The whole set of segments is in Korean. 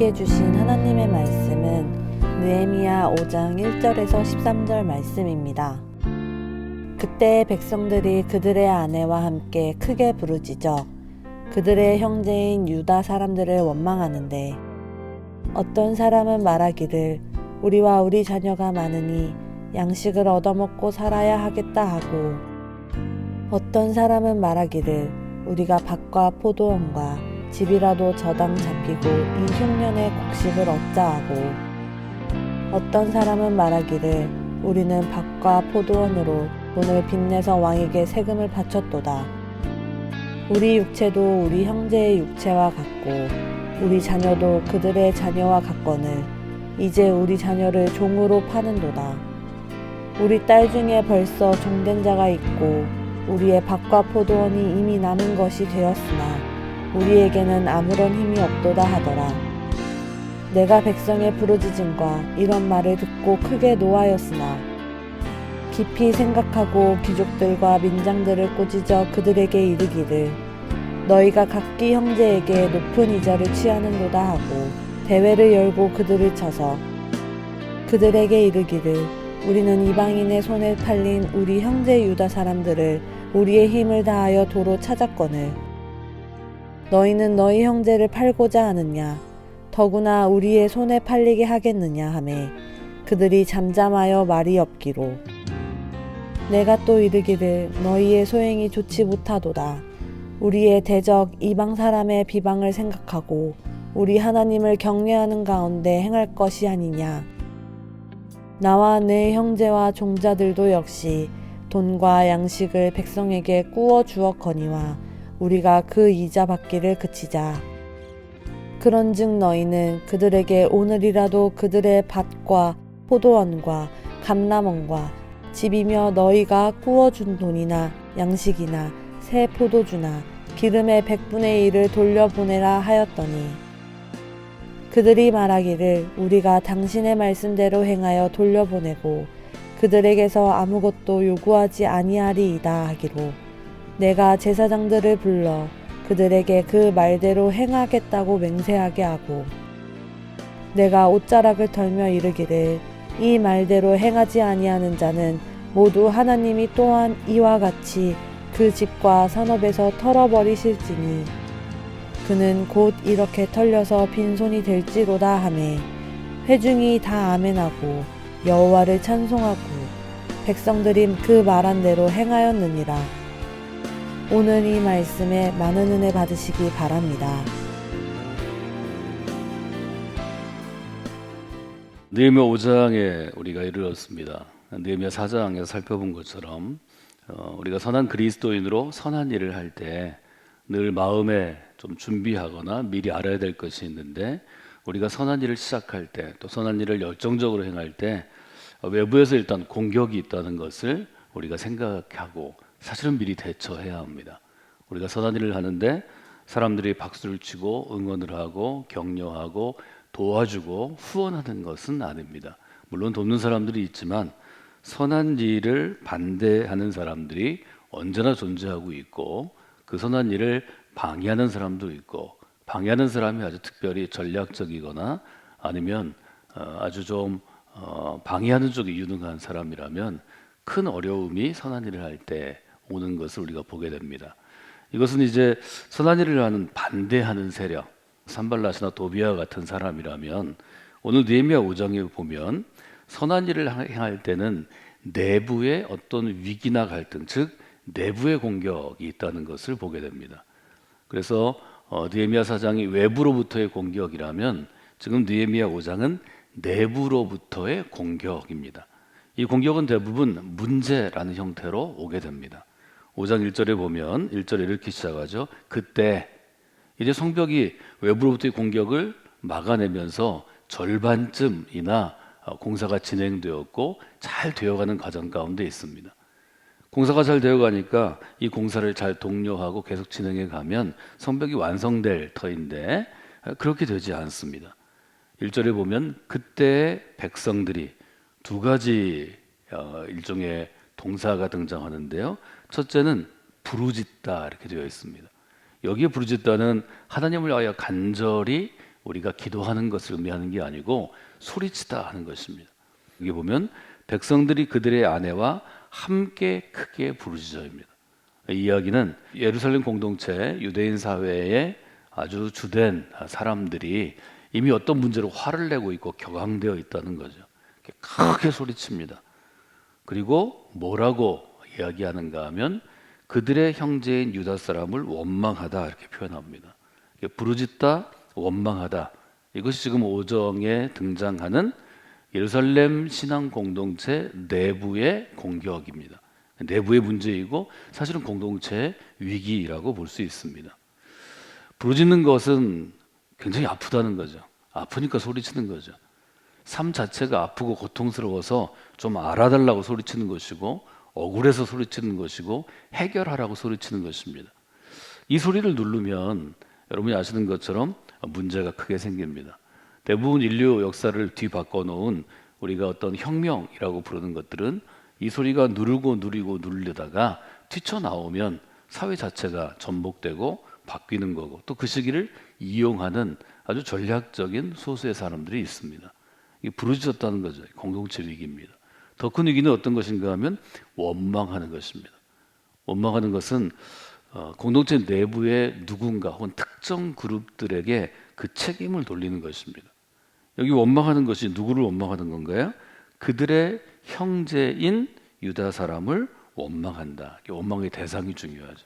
우리에게 주신 하나님의 말씀은 느헤미야 5장 1절에서 13절 말씀입니다. 그때 백성들이 그들의 아내와 함께 크게 부르짖어 그들의 형제인 유다 사람들을 원망하는데, 어떤 사람은 말하기를 우리와 우리 자녀가 많으니 양식을 얻어먹고 살아야 하겠다 하고, 어떤 사람은 말하기를 우리가 밭과 포도원과 집이라도 저당 잡히고 이 흉년의 곡식을 얻자 하고, 어떤 사람은 말하기를 우리는 밭과 포도원으로 돈을 빚내서 왕에게 세금을 바쳤도다. 우리 육체도 우리 형제의 육체와 같고 우리 자녀도 그들의 자녀와 같거늘 이제 우리 자녀를 종으로 파는도다. 우리 딸 중에 벌써 종된 자가 있고 우리의 밭과 포도원이 이미 남은 것이 되었으나 우리에게는 아무런 힘이 없도다 하더라. 내가 백성의 부르짖음과 이런 말을 듣고 크게 노하였으나 깊이 생각하고 귀족들과 민장들을 꾸짖어 그들에게 이르기를 너희가 각기 형제에게 높은 이자를 취하는도다 하고 대회를 열고 그들을 쳐서 그들에게 이르기를 우리는 이방인의 손에 팔린 우리 형제 유다 사람들을 우리의 힘을 다하여 도로 찾았거늘 너희는 너희 형제를 팔고자 하느냐 더구나 우리의 손에 팔리게 하겠느냐 하매 그들이 잠잠하여 말이 없기로 내가 또 이르기를 너희의 소행이 좋지 못하도다. 우리의 대적 이방 사람의 비방을 생각하고 우리 하나님을 경외하는 가운데 행할 것이 아니냐. 나와 내 형제와 종자들도 역시 돈과 양식을 백성에게 꾸어 주었거니와 우리가 그 이자 받기를 그치자. 그런즉 너희는 그들에게 오늘이라도 그들의 밭과 포도원과 감람원과 집이며 너희가 꾸어준 돈이나 양식이나 새 포도주나 기름의 100분의 1을 돌려보내라 하였더니 그들이 말하기를 우리가 당신의 말씀대로 행하여 돌려보내고 그들에게서 아무것도 요구하지 아니하리이다 하기로 내가 제사장들을 불러 그들에게 그 말대로 행하겠다고 맹세하게 하고 내가 옷자락을 털며 이르기를 이 말대로 행하지 아니하는 자는 모두 하나님이 또한 이와 같이 그 집과 산업에서 털어버리실지니 그는 곧 이렇게 털려서 빈손이 될지로다 하매 회중이 다 아멘하고 여호와를 찬송하고 백성들이 그 말한 대로 행하였느니라. 오늘 이 말씀에 많은 은혜 받으시기 바랍니다. 느헤미야 5장에 우리가 이르렀습니다. 느헤미야 4장에서 살펴본 것처럼 우리가 선한 그리스도인으로 선한 일을 할 때 늘 마음에 좀 준비하거나 미리 알아야 될 것이 있는데, 우리가 선한 일을 시작할 때 또 선한 일을 열정적으로 행할 때 외부에서 일단 공격이 있다는 것을 우리가 생각하고 사실은 미리 대처해야 합니다. 우리가 선한 일을 하는데 사람들이 박수를 치고 응원을 하고 격려하고 도와주고 후원하는 것은 아닙니다. 물론 돕는 사람들이 있지만 선한 일을 반대하는 사람들이 언제나 존재하고 있고 그 선한 일을 방해하는 사람도 있고, 방해하는 사람이 아주 특별히 전략적이거나 아니면 아주 좀 방해하는 쪽에 유능한 사람이라면 큰 어려움이 선한 일을 할 때 오는 것을 우리가 보게 됩니다. 이것은 이제 선한 일을 하는 반대하는 세력, 산발랏이나 도비아 같은 사람이라면 오늘 느헤미야 5장에 보면 선한 일을 행할 때는 내부의 어떤 위기나 갈등, 즉 내부의 공격이 있다는 것을 보게 됩니다. 그래서 느헤미야 4장이 외부로부터의 공격이라면 지금 느헤미야 5장은 내부로부터의 공격입니다. 이 공격은 대부분 문제라는 형태로 오게 됩니다. 5장 1절에 보면 1절에 이렇게 시작하죠. 그때 이제 성벽이 외부로부터의 공격을 막아내면서 절반쯤이나 공사가 진행되었고 잘 되어가는 과정 가운데 있습니다. 공사가 잘 되어가니까 이 공사를 잘 독려하고 계속 진행해 가면 성벽이 완성될 터인데 그렇게 되지 않습니다. 1절에 보면 그때 백성들이 두 가지 일종의 동사가 등장하는데요. 첫째는 부르짖다 이렇게 되어 있습니다. 여기에 부르짖다는 하나님을 위하여 간절히 우리가 기도하는 것을 의미하는 게 아니고 소리치다 하는 것입니다. 여기 보면 백성들이 그들의 아내와 함께 크게 부르짖어입니다. 이 이야기는 예루살렘 공동체 유대인 사회에 아주 주된 사람들이 이미 어떤 문제로 화를 내고 있고 격앙되어 있다는 거죠. 크게 소리칩니다. 그리고 뭐라고 이야기하는가 하면 그들의 형제인 유다 사람을 원망하다 이렇게 표현합니다. 부르짖다, 원망하다. 이것이 지금 오정에 등장하는 예루살렘 신앙 공동체 내부의 공격입니다. 내부의 문제이고 사실은 공동체의 위기라고 볼 수 있습니다. 부르짖는 것은 굉장히 아프다는 거죠. 아프니까 소리치는 거죠. 삶 자체가 아프고 고통스러워서 좀 알아달라고 소리치는 것이고 억울해서 소리치는 것이고 해결하라고 소리치는 것입니다. 이 소리를 누르면 여러분이 아시는 것처럼 문제가 크게 생깁니다. 대부분 인류 역사를 뒤바꿔 놓은 우리가 어떤 혁명이라고 부르는 것들은 이 소리가 누르고 누리고 누르다가 튀쳐나오면 사회 자체가 전복되고 바뀌는 거고 또 그 시기를 이용하는 아주 전략적인 소수의 사람들이 있습니다. 이 부르짖었다는 거죠. 공동체 위기입니다. 더 큰 위기는 어떤 것인가 하면 원망하는 것입니다. 원망하는 것은 공동체 내부의 누군가 혹은 특정 그룹들에게 그 책임을 돌리는 것입니다. 여기 원망하는 것이 누구를 원망하는 건가요? 그들의 형제인 유다 사람을 원망한다. 원망의 대상이 중요하죠.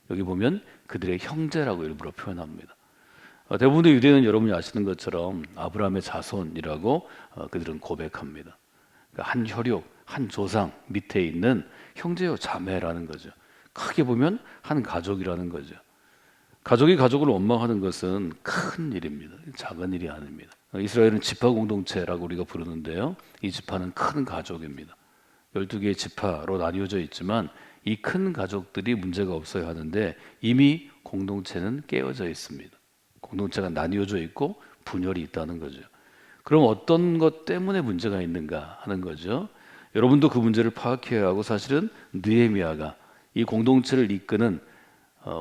여기 보면 그들의 형제라고 일부러 표현합니다. 대부분의 유대인은 여러분이 아시는 것처럼 아브라함의 자손이라고 그들은 고백합니다. 그러니까 한 혈육, 한 조상 밑에 있는 형제요 자매라는 거죠. 크게 보면 한 가족이라는 거죠. 가족이 가족을 원망하는 것은 큰 일입니다. 작은 일이 아닙니다. 이스라엘은 지파 공동체라고 우리가 부르는데요. 이 지파는 큰 가족입니다. 12개의 지파로 나뉘어져 있지만 이 큰 가족들이 문제가 없어야 하는데 이미 공동체는 깨어져 있습니다. 공동체가 나뉘어져 있고 분열이 있다는 거죠. 그럼 어떤 것 때문에 문제가 있는가 하는 거죠. 여러분도 그 문제를 파악해야 하고 사실은 느헤미야가 이 공동체를 이끄는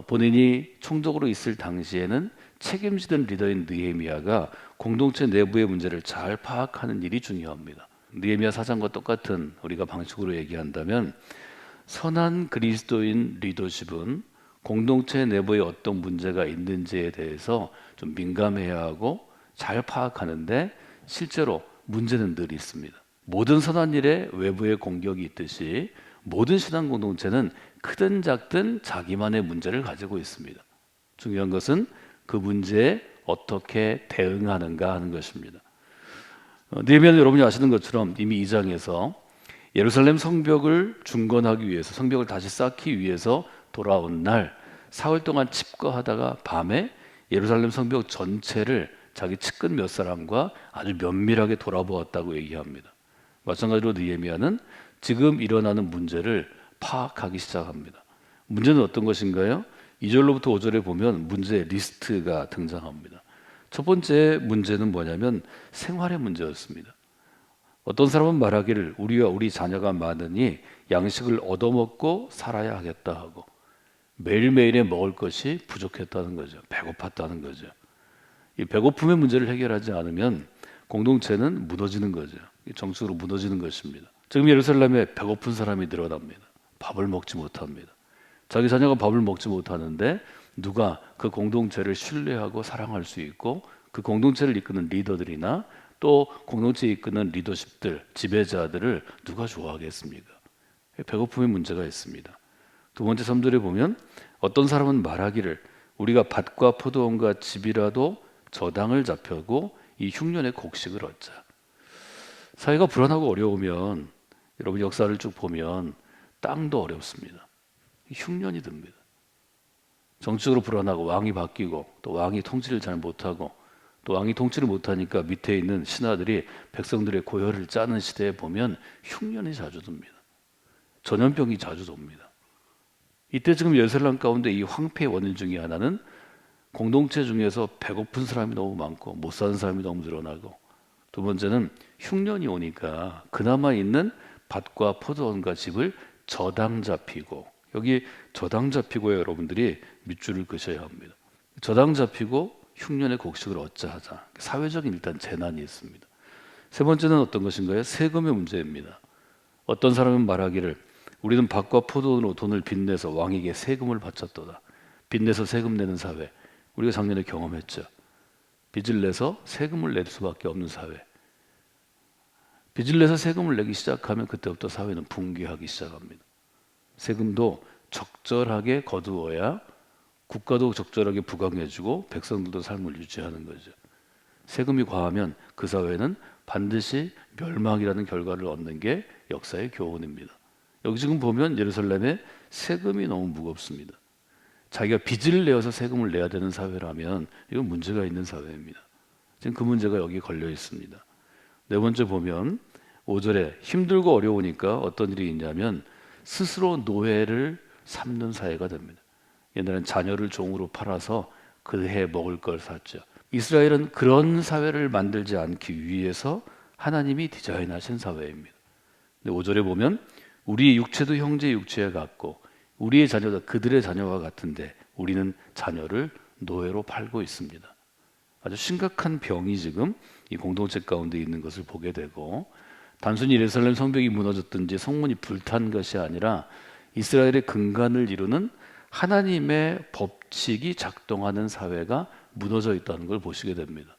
본인이 총독으로 있을 당시에는 책임지던 리더인 느헤미야가 공동체 내부의 문제를 잘 파악하는 일이 중요합니다. 느헤미야 4장과 똑같은 우리가 방식으로 얘기한다면 선한 그리스도인 리더십은 공동체 내부에 어떤 문제가 있는지에 대해서 좀 민감해야 하고 잘 파악하는데 실제로 문제는 늘 있습니다. 모든 선한 일에 외부의 공격이 있듯이 모든 신앙 공동체는 크든 작든 자기만의 문제를 가지고 있습니다. 중요한 것은 그 문제에 어떻게 대응하는가 하는 것입니다. 느헤미야는 여러분이 아시는 것처럼 이미 2장에서 예루살렘 성벽을 중건하기 위해서 성벽을 다시 쌓기 위해서 돌아온 날 사흘 동안 칩거하다가 밤에 예루살렘 성벽 전체를 자기 측근 몇 사람과 아주 면밀하게 돌아보았다고 얘기합니다. 마찬가지로 느헤미야는 지금 일어나는 문제를 파악하기 시작합니다. 문제는 어떤 것인가요? 2절로부터 5절에 보면 문제의 리스트가 등장합니다. 첫 번째 문제는 뭐냐면 생활의 문제였습니다. 어떤 사람은 말하기를 우리와 우리 자녀가 많으니 양식을 얻어먹고 살아야 하겠다 하고 매일매일에 먹을 것이 부족했다는 거죠. 배고팠다는 거죠. 이 배고픔의 문제를 해결하지 않으면 공동체는 무너지는 거죠. 정치적으로 무너지는 것입니다. 지금 예루살렘에 배고픈 사람이 늘어납니다. 밥을 먹지 못합니다. 자기 자녀가 밥을 먹지 못하는데 누가 그 공동체를 신뢰하고 사랑할 수 있고 그 공동체를 이끄는 리더들이나 또 공동체에 이끄는 리더십들, 지배자들을 누가 좋아하겠습니까? 배고픔의 문제가 있습니다. 두 번째 3절에 보면 어떤 사람은 말하기를 우리가 밭과 포도원과 집이라도 저당을 잡혀고 이 흉년의 곡식을 얻자. 사회가 불안하고 어려우면 여러분 역사를 쭉 보면 땅도 어렵습니다. 흉년이 듭니다. 정치적으로 불안하고 왕이 바뀌고 또 왕이 통치를 잘 못하고 또 왕이 통치를 못하니까 밑에 있는 신하들이 백성들의 고열을 짜는 시대에 보면 흉년이 자주 듭니다. 전염병이 자주 돕니다. 이때 지금 예루살렘 가운데 이 황폐의 원인 중에 하나는 공동체 중에서 배고픈 사람이 너무 많고 못 사는 사람이 너무 늘어나고 두 번째는 흉년이 오니까 그나마 있는 밭과 포도원과 집을 저당 잡히고 여기 저당 잡히고에 여러분들이 밑줄을 그셔야 합니다. 저당 잡히고 흉년의 곡식을 얻자 하자. 사회적인 일단 재난이 있습니다. 세 번째는 어떤 것인가요? 세금의 문제입니다. 어떤 사람은 말하기를 우리는 밭과 포도원으로 돈을 빚내서 왕에게 세금을 바쳤도다. 빚내서 세금 내는 사회. 우리가 작년에 경험했죠. 빚을 내서 세금을 낼 수밖에 없는 사회. 빚을 내서 세금을 내기 시작하면 그때부터 사회는 붕괴하기 시작합니다. 세금도 적절하게 거두어야 국가도 적절하게 부강해주고 백성들도 삶을 유지하는 거죠. 세금이 과하면 그 사회는 반드시 멸망이라는 결과를 얻는 게 역사의 교훈입니다. 여기 지금 보면 예루살렘에 세금이 너무 무겁습니다. 자기가 빚을 내어서 세금을 내야 되는 사회라면 이건 문제가 있는 사회입니다. 지금 그 문제가 여기 걸려 있습니다. 네 번째 보면 5절에 힘들고 어려우니까 어떤 일이 있냐면 스스로 노예를 삼는 사회가 됩니다. 옛날엔 자녀를 종으로 팔아서 그 해 먹을 걸 샀죠. 이스라엘은 그런 사회를 만들지 않기 위해서 하나님이 디자인하신 사회입니다. 근데 5절에 보면 우리 육체도 형제 육체에 같고 우리의 자녀도 그들의 자녀와 같은데 우리는 자녀를 노예로 팔고 있습니다. 아주 심각한 병이 지금 이 공동체 가운데 있는 것을 보게 되고 단순히 예루살렘 성벽이 무너졌든지 성문이 불탄 것이 아니라 이스라엘의 근간을 이루는 하나님의 법칙이 작동하는 사회가 무너져 있다는 걸 보시게 됩니다.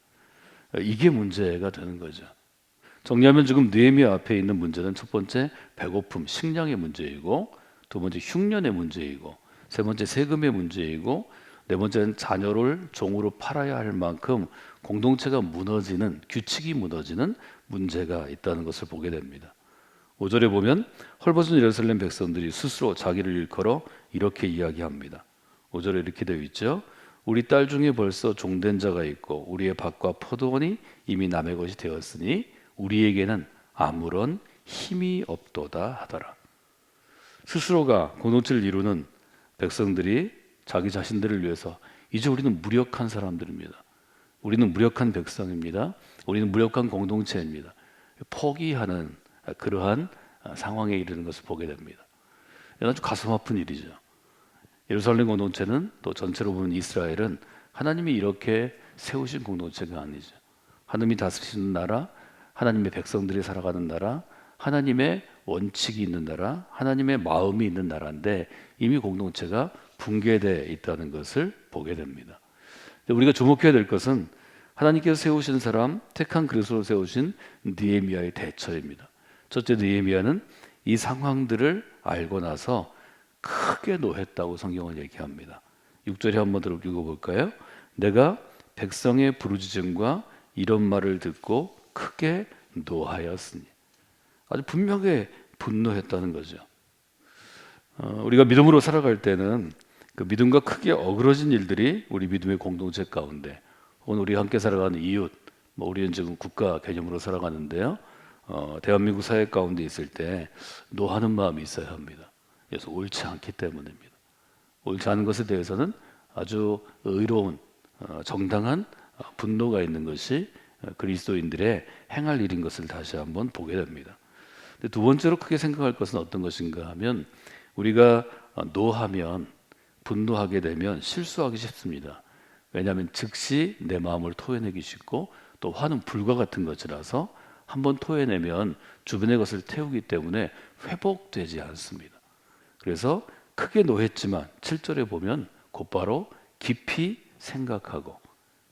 이게 문제가 되는 거죠. 정리하면 지금 느헤미야 앞에 있는 문제는 첫 번째 배고픔, 식량의 문제이고 두 번째 흉년의 문제이고 세 번째 세금의 문제이고 네 번째는 자녀를 종으로 팔아야 할 만큼 공동체가 무너지는 규칙이 무너지는 문제가 있다는 것을 보게 됩니다. 5절에 보면 헐벗은 예루살렘 백성들이 스스로 자기를 일컬어 이렇게 이야기합니다. 5절에 이렇게 되어 있죠. 우리 딸 중에 벌써 종된 자가 있고 우리의 밭과 포도원이 이미 남의 것이 되었으니 우리에게는 아무런 힘이 없도다 하더라. 스스로가 공동체를 이루는 백성들이 자기 자신들을 위해서 이제 우리는 무력한 사람들입니다. 우리는 무력한 백성입니다. 우리는 무력한 공동체입니다. 포기하는 그러한 상황에 이르는 것을 보게 됩니다. 아주 가슴 아픈 일이죠. 예루살렘 공동체는 또 전체로 보면 이스라엘은 하나님이 이렇게 세우신 공동체가 아니죠. 하나님이 다스리시는 나라, 하나님의 백성들이 살아가는 나라, 하나님의 원칙이 있는 나라, 하나님의 마음이 있는 나라인데 이미 공동체가 붕괴되어 있다는 것을 보게 됩니다. 우리가 주목해야 될 것은 하나님께서 세우신 사람, 택한 그리스도로 세우신 느헤미야의 대처입니다. 첫째, 느헤미야는 이 상황들을 알고 나서 크게 노했다고 성경은 얘기합니다. 6절에 한번 읽어볼까요? 내가 백성의 부르짖음과 이런 말을 듣고 크게 노하였으니. 아주 분명하게 분노했다는 거죠. 우리가 믿음으로 살아갈 때는 그 믿음과 크게 어그러진 일들이 우리 믿음의 공동체 가운데 혹은 우리 함께 살아가는 이웃, 우리는 지금 국가 개념으로 살아가는데요. 대한민국 사회 가운데 있을 때 노하는 마음이 있어야 합니다. 그래서 옳지 않기 때문입니다. 옳지 않은 것에 대해서는 아주 의로운 정당한 분노가 있는 것이 그리스도인들의 행할 일인 것을 다시 한번 보게 됩니다. 두 번째로 크게 생각할 것은 어떤 것인가 하면 우리가 노하면 분노하게 되면 실수하기 쉽습니다. 왜냐하면 즉시 내 마음을 토해내기 쉽고 또 화는 불과 같은 것이라서 한번 토해내면 주변의 것을 태우기 때문에 회복되지 않습니다. 그래서 크게 노했지만 7절에 보면 곧바로 깊이 생각하고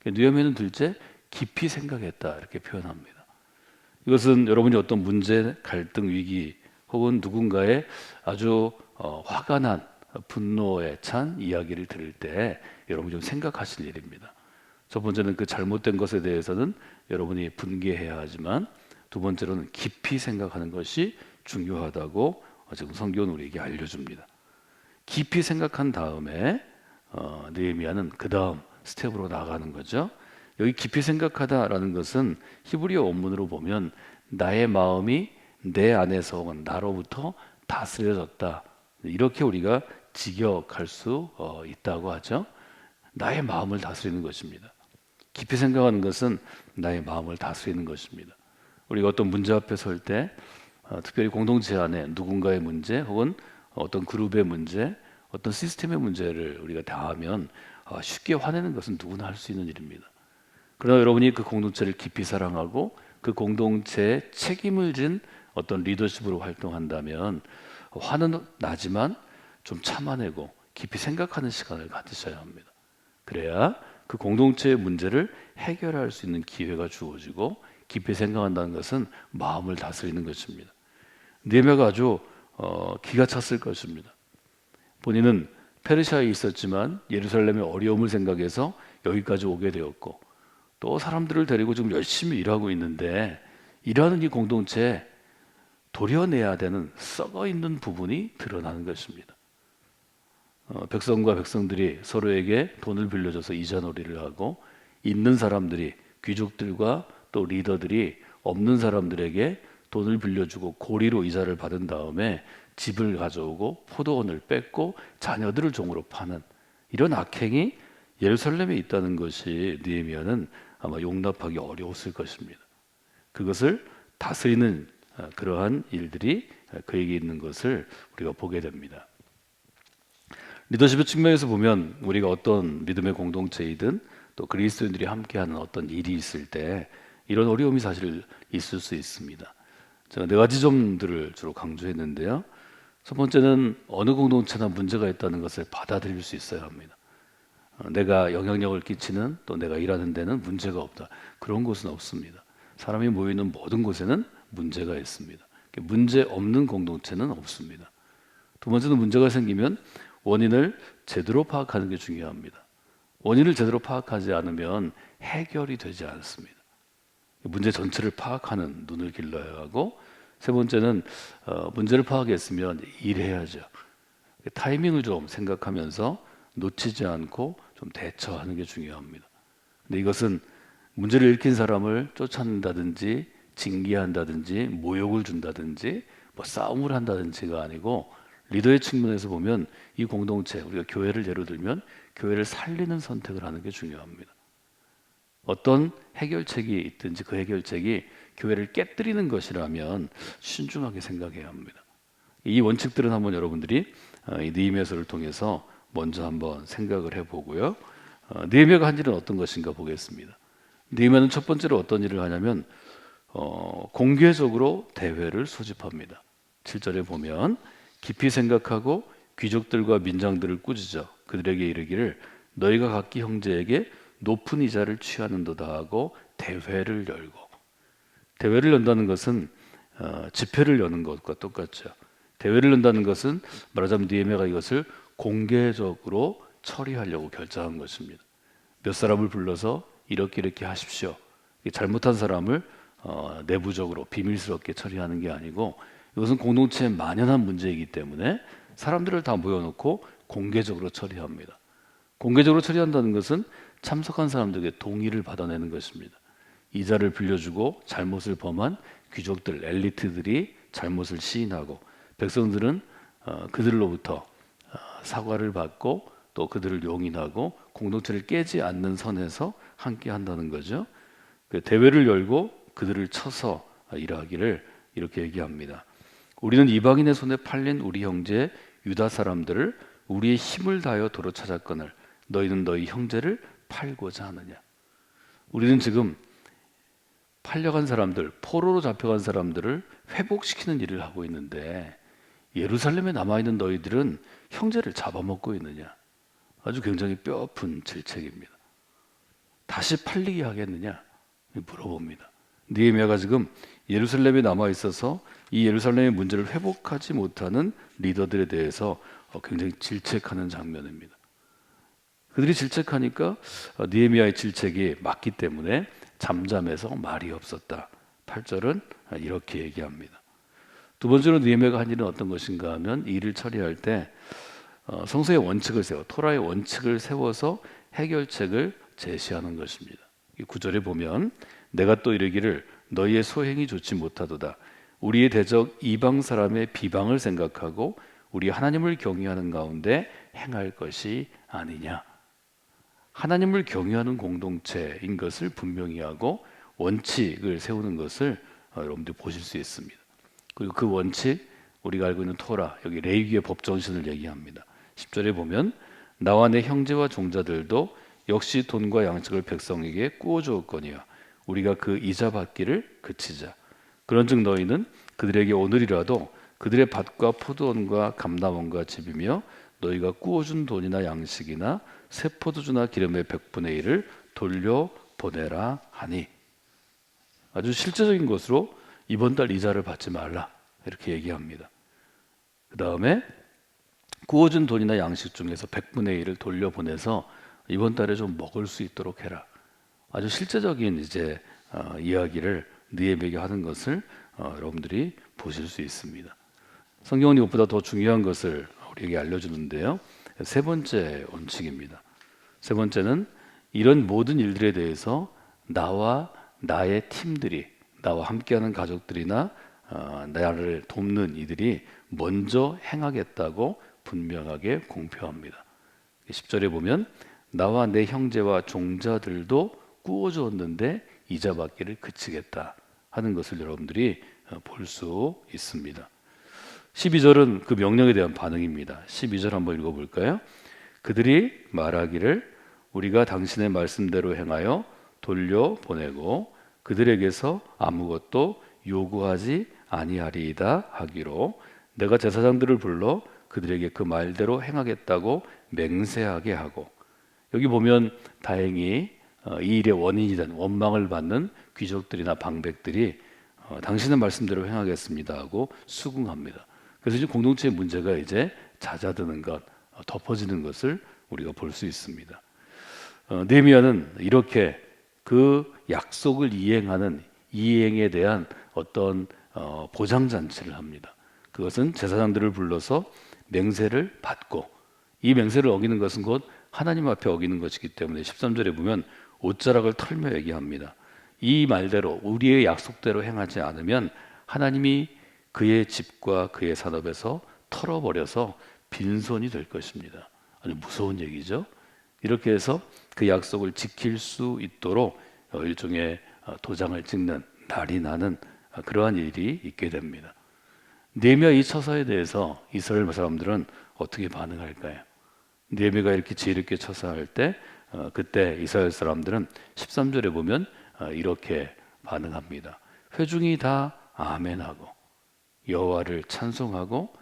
느헤미야는 둘째 깊이 생각했다 이렇게 표현합니다. 이것은 여러분이 어떤 문제, 갈등, 위기 혹은 누군가의 아주 화가 난 분노에 찬 이야기를 들을 때 여러분이 좀 생각하실 일입니다. 첫 번째는 그 잘못된 것에 대해서는 여러분이 분개해야 하지만 두 번째로는 깊이 생각하는 것이 중요하다고 지금 성경은 우리에게 알려줍니다. 깊이 생각한 다음에 느헤미야는 그 다음 스텝으로 나가는 거죠. 여기 깊이 생각하다라는 것은 히브리어 원문으로 보면 나의 마음이 내 안에서 혹은 나로부터 다스려졌다. 이렇게 우리가 직역할 수 있다고 하죠. 나의 마음을 다스리는 것입니다. 깊이 생각하는 것은 나의 마음을 다스리는 것입니다. 우리가 어떤 문제 앞에 설 때 특별히 공동체 안에 누군가의 문제 혹은 어떤 그룹의 문제, 어떤 시스템의 문제를 우리가 다하면 쉽게 화내는 것은 누구나 할 수 있는 일입니다. 그러나 여러분이 그 공동체를 깊이 사랑하고 그 공동체에 책임을 진 어떤 리더십으로 활동한다면 화는 나지만 좀 참아내고 깊이 생각하는 시간을 가지셔야 합니다. 그래야 그 공동체의 문제를 해결할 수 있는 기회가 주어지고 깊이 생각한다는 것은 마음을 다스리는 것입니다. 느헤미야가 아주 기가 찼을 것입니다. 본인은 페르시아에 있었지만 예루살렘의 어려움을 생각해서 여기까지 오게 되었고 또 사람들을 데리고 지금 열심히 일하고 있는데 일하는 이 공동체에 도려내야 되는 썩어 있는 부분이 드러나는 것입니다. 백성과 백성들이 서로에게 돈을 빌려줘서 이자놀이를 하고 있는 사람들이 귀족들과 또 리더들이 없는 사람들에게 돈을 빌려주고 고리로 이자를 받은 다음에 집을 가져오고 포도원을 뺏고 자녀들을 종으로 파는 이런 악행이 예루살렘에 있다는 것이 느헤미야는 아마 용납하기 어려웠을 것입니다. 그것을 다스리는 그러한 일들이 그에게 있는 것을 우리가 보게 됩니다. 리더십의 측면에서 보면 우리가 어떤 믿음의 공동체이든 또 그리스도인들이 함께하는 어떤 일이 있을 때 이런 어려움이 사실 있을 수 있습니다. 제가 4가지 점들을 주로 강조했는데요. 첫 번째는 어느 공동체나 문제가 있다는 것을 받아들일 수 있어야 합니다. 내가 영향력을 끼치는 또 내가 일하는 데는 문제가 없다. 그런 곳은 없습니다. 사람이 모이는 모든 곳에는 문제가 있습니다. 문제 없는 공동체는 없습니다. 두 번째는 문제가 생기면 원인을 제대로 파악하는 게 중요합니다. 원인을 제대로 파악하지 않으면 해결이 되지 않습니다. 문제 전체를 파악하는 눈을 길러야 하고 세 번째는 문제를 파악했으면 일해야죠. 타이밍을 좀 생각하면서 놓치지 않고 좀 대처하는 게 중요합니다. 근데 이것은 문제를 일으킨 사람을 쫓아낸다든지 징계한다든지 모욕을 준다든지 뭐 싸움을 한다든지가 아니고 리더의 측면에서 보면 이 공동체, 우리가 교회를 예로 들면 교회를 살리는 선택을 하는 게 중요합니다. 어떤 해결책이 있든지 그 해결책이 교회를 깨뜨리는 것이라면 신중하게 생각해야 합니다. 이 원칙들은 한번 여러분들이 이 느헤미야서를 통해서 먼저 한번 생각을 해보고요. 느헤미야가 한 일은 어떤 것인가 보겠습니다. 느헤미야는 첫 번째로 어떤 일을 하냐면 공개적으로 대회를 소집합니다. 7절에 보면 깊이 생각하고 귀족들과 민장들을 꾸짖어 그들에게 이르기를 너희가 각기 형제에게 높은 이자를 취하는도다 하고 대회를 열고 대회를 연다는 것은 집회를 여는 것과 똑같죠. 대회를 연다는 것은 말하자면 느헤미야가 이것을 공개적으로 처리하려고 결정한 것입니다. 몇 사람을 불러서 이렇게 하십시오. 잘못한 사람을 내부적으로 비밀스럽게 처리하는 게 아니고 이것은 공동체에 만연한 문제이기 때문에 사람들을 다 모여놓고 공개적으로 처리합니다. 공개적으로 처리한다는 것은 참석한 사람들에게 동의를 받아내는 것입니다. 이자를 빌려주고 잘못을 범한 귀족들, 엘리트들이 잘못을 시인하고 백성들은 그들로부터 사과를 받고 또 그들을 용인하고 공동체를 깨지 않는 선에서 함께 한다는 거죠. 그 대회를 열고 그들을 쳐서 일하기를 이렇게 얘기합니다. 우리는 이방인의 손에 팔린 우리 형제 유다 사람들을 우리의 힘을 다하여 도로 찾았거늘 너희는 너희 형제를 팔고자 하느냐. 우리는 지금 팔려간 사람들, 포로로 잡혀간 사람들을 회복시키는 일을 하고 있는데 예루살렘에 남아있는 너희들은 형제를 잡아먹고 있느냐. 아주 굉장히 뼈아픈 질책입니다. 다시 팔리게 하겠느냐 물어봅니다. 느헤미야가 지금 예루살렘에 남아있어서 이 예루살렘의 문제를 회복하지 못하는 리더들에 대해서 굉장히 질책하는 장면입니다. 그들이 질책하니까 느헤미야의 질책이 맞기 때문에 잠잠해서 말이 없었다. 8절은 이렇게 얘기합니다. 두 번째로 느헤미야가 한 일은 어떤 것인가 하면 일을 처리할 때 성서의 원칙을 토라의 원칙을 세워서 해결책을 제시하는 것입니다. 이 9절에 보면 내가 또 이르기를 너희의 소행이 좋지 못하도다. 우리의 대적 이방 사람의 비방을 생각하고 우리 하나님을 경외하는 가운데 행할 것이 아니냐. 하나님을 경외하는 공동체인 것을 분명히 하고 원칙을 세우는 것을 여러분들 보실 수 있습니다. 그리고 그 원칙, 우리가 알고 있는 토라, 여기 레위기의 법 정신을 얘기합니다. 10절에 보면 나와 내 형제와 종자들도 역시 돈과 양식을 백성에게 꾸어 주었거니와 우리가 그 이자 받기를 그치자. 그런즉 너희는 그들에게 오늘이라도 그들의 밭과 포도원과 감람원과 집이며 너희가 꾸어준 돈이나 양식이나 새 포도주나 기름의 100분의 1을 돌려 보내라 하니. 아주 실제적인 것으로 이번 달 이자를 받지 말라 이렇게 얘기합니다. 그 다음에 구워준 돈이나 양식 중에서 100분의 1을 돌려보내서 이번 달에 좀 먹을 수 있도록 해라. 아주 실제적인 이제 이야기를 느헤미야에게 하는 것을 여러분들이 보실 수 있습니다. 성경은 이것보다 더 중요한 것을 우리에게 알려주는데요. 세 번째 원칙입니다. 세 번째는 이런 모든 일들에 대해서 나와 나의 팀들이, 나와 함께하는 가족들이나 나를 돕는 이들이 먼저 행하겠다고 분명하게 공표합니다. 10절에 보면 나와 내 형제와 종자들도 꾸어주었는데 이자 받기를 그치겠다 하는 것을 여러분들이 볼 수 있습니다. 12절은 그 명령에 대한 반응입니다. 12절 한번 읽어볼까요? 그들이 말하기를 우리가 당신의 말씀대로 행하여 돌려보내고 그들에게서 아무것도 요구하지 아니하리이다 하기로 내가 제사장들을 불러 그들에게 그 말대로 행하겠다고 맹세하게 하고. 여기 보면 다행히 이 일의 원인이 된 원망을 받는 귀족들이나 방백들이 당신의 말씀대로 행하겠습니다 하고 수긍합니다. 그래서 이제 공동체의 문제가 이제 잦아드는 것, 덮어지는 것을 우리가 볼 수 있습니다. 느헤미야는 이렇게 그 약속을 이행하는 이행에 대한 어떤 보장잔치를 합니다. 그것은 제사장들을 불러서 맹세를 받고, 이 맹세를 어기는 것은 곧 하나님 앞에 어기는 것이기 때문에 13절에 보면 옷자락을 털며 얘기합니다. 이 말대로 우리의 약속대로 행하지 않으면 하나님이 그의 집과 그의 산업에서 털어버려서 빈손이 될 것입니다. 아주 무서운 얘기죠. 이렇게 해서 그 약속을 지킬 수 있도록 일종의 도장을 찍는 날이 나는 그러한 일이 있게 됩니다. 느헤미야 이 처사에 대해서 이스라엘 사람들은 어떻게 반응할까요? 느헤미야가 이렇게 지혜롭게 처사할 때 그때 이스라엘 사람들은 13절에 보면 이렇게 반응합니다. 회중이 다 아멘하고 여호와를 찬송하고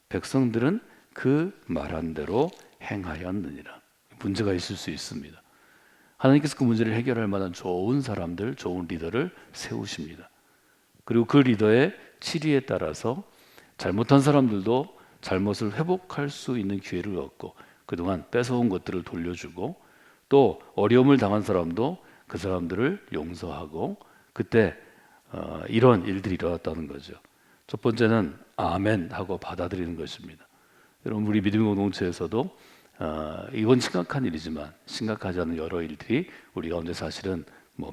백성들은 그 말한 대로 행하였느니라. 문제가 있을 수 있습니다. 하나님께서 그 문제를 해결할 만한 좋은 사람들, 좋은 리더를 세우십니다. 그리고 그 리더의 치리에 따라서 잘못한 사람들도 잘못을 회복할 수 있는 기회를 얻고 그동안 뺏어온 것들을 돌려주고 또 어려움을 당한 사람도 그 사람들을 용서하고 그때 이런 일들이 일어났다는 거죠. 첫 번째는 아멘 하고 받아들이는 것입니다. 여러분 우리 믿음의 공동체에서도 이건 심각한 일이지만 심각하지 않은 여러 일들이 우리 가운데 사실은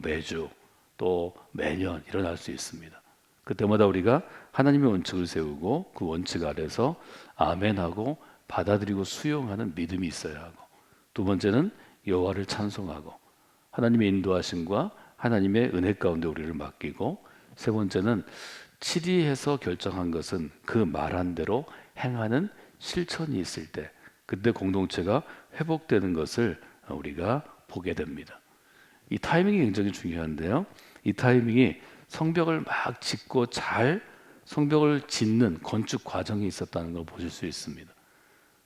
매주 또 매년 일어날 수 있습니다. 그때마다 우리가 하나님의 원칙을 세우고 그 원칙 아래서 아멘하고 받아들이고 수용하는 믿음이 있어야 하고, 두 번째는 여호와를 찬송하고 하나님의 인도하심과 하나님의 은혜 가운데 우리를 맡기고, 세 번째는 치리해서 결정한 것은 그 말한 대로 행하는 실천이 있을 때 그때 공동체가 회복되는 것을 우리가 보게 됩니다. 이 타이밍이 굉장히 중요한데요. 이 타이밍이 성벽을 막 짓고 잘 성벽을 짓는 건축 과정이 있었다는 걸 보실 수 있습니다.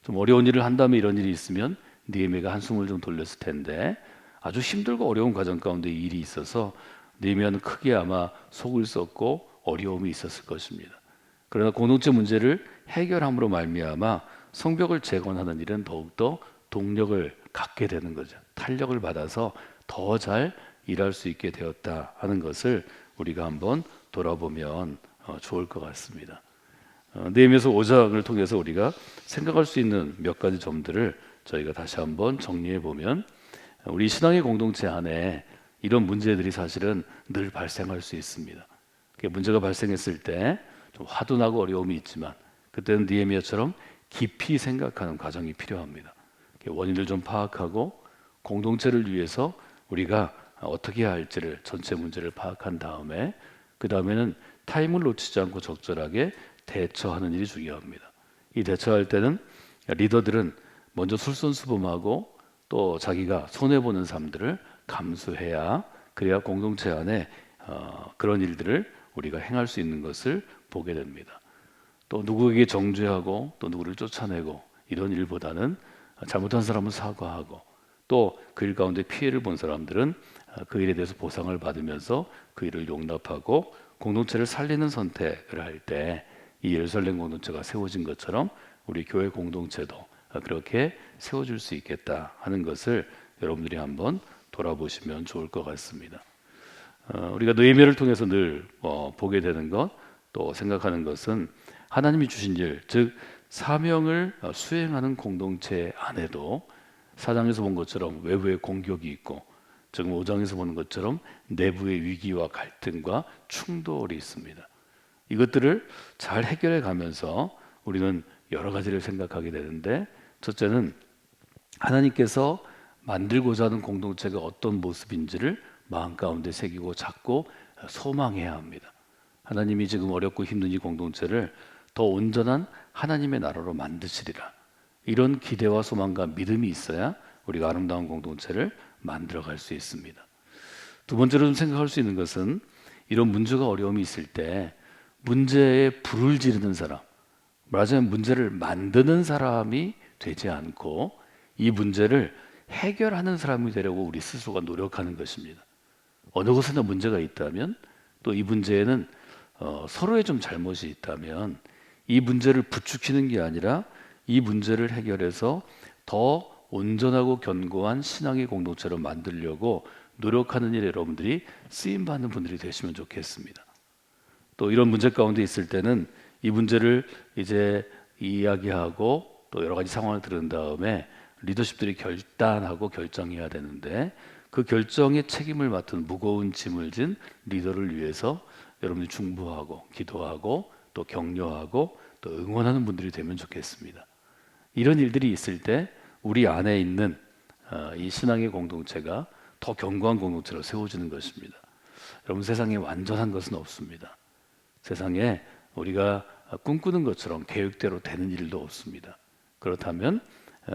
좀 어려운 일을 한 다음에 이런 일이 있으면 느헤미야가 한숨을 좀 돌렸을 텐데 아주 힘들고 어려운 과정 가운데 이 일이 있어서 느헤미야는 크게 아마 속을 썩고 어려움이 있었을 것입니다. 그러나 공동체 문제를 해결함으로 말미암아 성벽을 재건하는 일은 더욱더 동력을 갖게 되는 거죠. 탄력을 받아서 더 잘 일할 수 있게 되었다 하는 것을 우리가 한번 돌아보면 좋을 것 같습니다. 느헤미야서 5장을 통해서 우리가 생각할 수 있는 몇 가지 점들을 저희가 다시 한번 정리해 보면, 우리 신앙의 공동체 안에 이런 문제들이 사실은 늘 발생할 수 있습니다. 문제가 발생했을 때 좀 화도 나고 어려움이 있지만 그때는 느헤미야처럼 깊이 생각하는 과정이 필요합니다. 원인을 좀 파악하고 공동체를 위해서 우리가 어떻게 해야 할지를 전체 문제를 파악한 다음에 그 다음에는 타임을 놓치지 않고 적절하게 대처하는 일이 중요합니다. 이 대처할 때는 리더들은 먼저 솔선수범하고 또 자기가 손해보는 삶들을 감수해야, 그래야 공동체 안에 그런 일들을 우리가 행할 수 있는 것을 보게 됩니다. 또 누구에게 정죄하고 또 누구를 쫓아내고 이런 일보다는 잘못한 사람은 사과하고 또 그 일 가운데 피해를 본 사람들은 그 일에 대해서 보상을 받으면서 그 일을 용납하고 공동체를 살리는 선택을 할 때 이 예루살렘 공동체가 세워진 것처럼 우리 교회 공동체도 그렇게 세워질 수 있겠다 하는 것을 여러분들이 한번 돌아보시면 좋을 것 같습니다. 우리가 느헤미야를 통해서 늘 보게 되는 것, 또 생각하는 것은 하나님이 주신 일, 즉 사명을 수행하는 공동체 안에도 4장에서 본 것처럼 외부의 공격이 있고 지금 5장에서 보는 것처럼 내부의 위기와 갈등과 충돌이 있습니다. 이것들을 잘 해결해 가면서 우리는 여러 가지를 생각하게 되는데, 첫째는 하나님께서 만들고자 하는 공동체가 어떤 모습인지를 마음 가운데 새기고 찾고 소망해야 합니다. 하나님이 지금 어렵고 힘든 이 공동체를 더 온전한 하나님의 나라로 만드시리라, 이런 기대와 소망과 믿음이 있어야 우리가 아름다운 공동체를 만들어갈 수 있습니다. 두 번째로 좀 생각할 수 있는 것은 이런 문제가 어려움이 있을 때 문제에 불을 지르는 사람, 말하자면 문제를 만드는 사람이 되지 않고 이 문제를 해결하는 사람이 되려고 우리 스스로가 노력하는 것입니다. 어느 곳에나 문제가 있다면 또 이 문제에는 서로의 좀 잘못이 있다면 이 문제를 부추기는 게 아니라 이 문제를 해결해서 더 온전하고 견고한 신앙의 공동체로 만들려고 노력하는 일에 여러분들이 쓰임받는 분들이 되시면 좋겠습니다. 또 이런 문제 가운데 있을 때는 이 문제를 이제 이야기하고 또 여러 가지 상황을 들은 다음에 리더십들이 결단하고 결정해야 되는데, 그 결정의 책임을 맡은 무거운 짐을 진 리더를 위해서 여러분들이 중보하고 기도하고 또 격려하고 또 응원하는 분들이 되면 좋겠습니다. 이런 일들이 있을 때 우리 안에 있는 이 신앙의 공동체가 더 견고한 공동체로 세워지는 것입니다. 여러분, 세상에 완전한 것은 없습니다. 세상에 우리가 꿈꾸는 것처럼 계획대로 되는 일도 없습니다. 그렇다면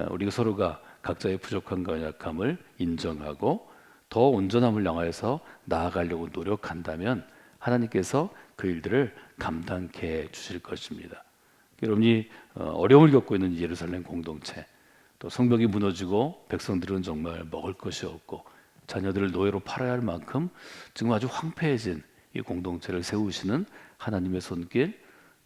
우리가 서로가 각자의 부족함과 약함을 인정하고 더 온전함을 향하여서 나아가려고 노력한다면 하나님께서 그 일들을 감당케 해 주실 것입니다. 여러분이 어려움을 겪고 있는 예루살렘 공동체, 또 성벽이 무너지고 백성들은 정말 먹을 것이 없고 자녀들을 노예로 팔아야 할 만큼 지금 아주 황폐해진 이 공동체를 세우시는 하나님의 손길,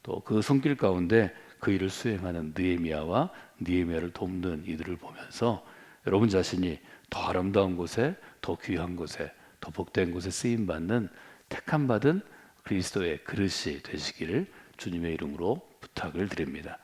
또 그 손길 가운데 그 일을 수행하는 느헤미야와 느헤미야를 돕는 이들을 보면서 여러분 자신이 더 아름다운 곳에, 더 귀한 곳에, 더 복된 곳에 쓰임 받는 택함 받은 그리스도의 그릇이 되시기를 주님의 이름으로 부탁을 드립니다.